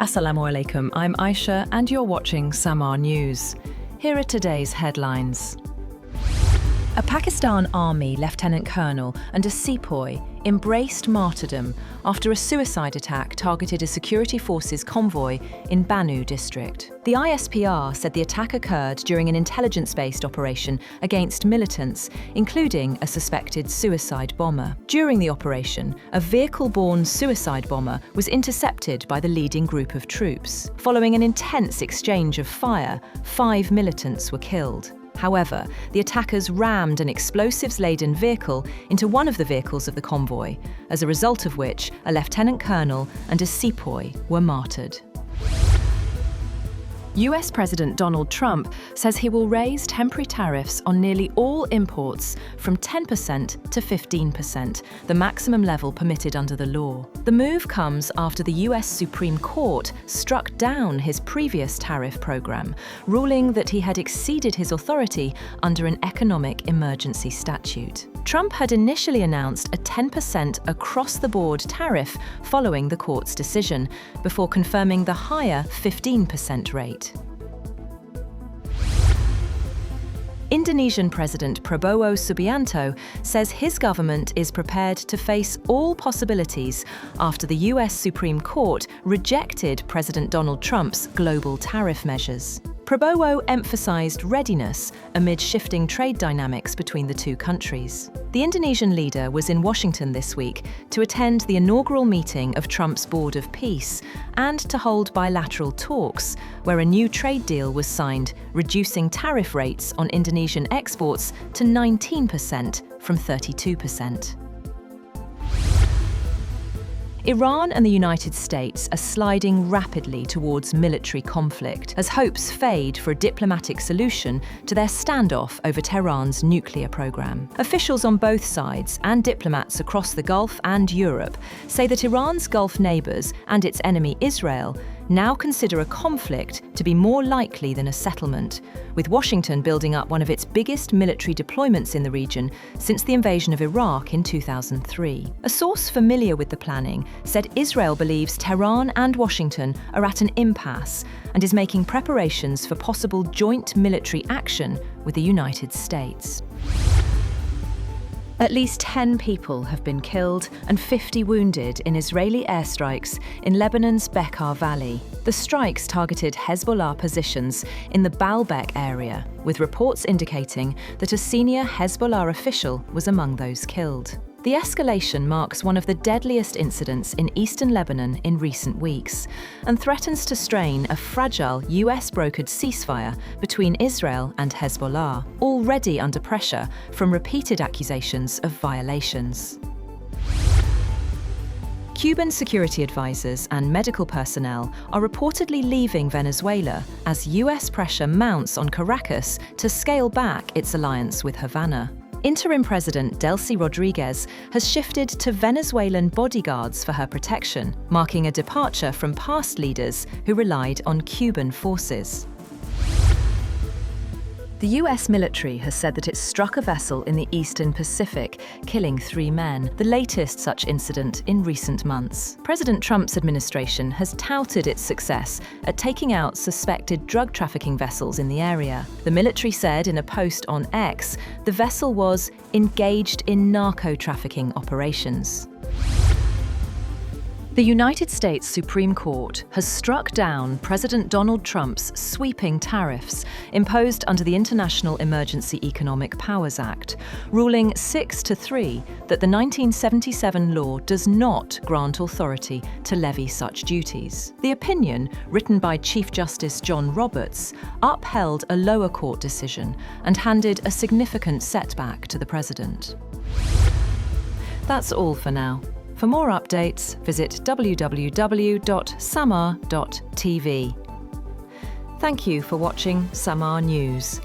Assalamu alaikum, I'm Aisha and you're watching Samar News. Here are today's headlines. A Pakistan Army Lieutenant Colonel and a sepoy embraced martyrdom after a suicide attack targeted a security forces convoy in Bannu district. The ISPR said the attack occurred during an intelligence-based operation against militants, including a suspected suicide bomber. During the operation, a vehicle-borne suicide bomber was intercepted by the leading group of troops. Following an intense exchange of fire, 5 militants were killed. However, the attackers rammed an explosives-laden vehicle into one of the vehicles of the convoy, as a result of which a lieutenant colonel and a sepoy were martyred. US President Donald Trump says he will raise temporary tariffs on nearly all imports from 10% to 15%, the maximum level permitted under the law. The move comes after the US Supreme Court struck down his previous tariff program, ruling that he had exceeded his authority under an economic emergency statute. Trump had initially announced a 10% across-the-board tariff following the court's decision, before confirming the higher 15% rate. Indonesian President Prabowo Subianto says his government is prepared to face all possibilities after the US Supreme Court rejected President Donald Trump's global tariff measures. Prabowo emphasized readiness amid shifting trade dynamics between the two countries. The Indonesian leader was in Washington this week to attend the inaugural meeting of Trump's Board of Peace and to hold bilateral talks, where a new trade deal was signed, reducing tariff rates on Indonesian exports to 19% from 32%. Iran and the United States are sliding rapidly towards military conflict as hopes fade for a diplomatic solution to their standoff over Tehran's nuclear program. Officials on both sides and diplomats across the Gulf and Europe say that Iran's Gulf neighbors and its enemy Israel now consider a conflict to be more likely than a settlement, with Washington building up one of its biggest military deployments in the region since the invasion of Iraq in 2003. A source familiar with the planning said Israel believes Tehran and Washington are at an impasse and is making preparations for possible joint military action with the United States. At least 10 people have been killed and 50 wounded in Israeli airstrikes in Lebanon's Bekaa Valley. The strikes targeted Hezbollah positions in the Baalbek area, with reports indicating that a senior Hezbollah official was among those killed. The escalation marks one of the deadliest incidents in eastern Lebanon in recent weeks and threatens to strain a fragile US-brokered ceasefire between Israel and Hezbollah, already under pressure from repeated accusations of violations. Cuban security advisors and medical personnel are reportedly leaving Venezuela as US pressure mounts on Caracas to scale back its alliance with Havana. Interim President Delcy Rodriguez has shifted to Venezuelan bodyguards for her protection, marking a departure from past leaders who relied on Cuban forces. The US military has said that it struck a vessel in the Eastern Pacific, killing 3 men, the latest such incident in recent months. President Trump's administration has touted its success at taking out suspected drug trafficking vessels in the area. The military said in a post on X, the vessel was engaged in narco trafficking operations. The United States Supreme Court has struck down President Donald Trump's sweeping tariffs imposed under the International Emergency Economic Powers Act, ruling 6-3 that the 1977 law does not grant authority to levy such duties. The opinion, written by Chief Justice John Roberts, upheld a lower court decision and handed a significant setback to the president. That's all for now. For more updates, visit www.samar.tv. Thank you for watching Samar News.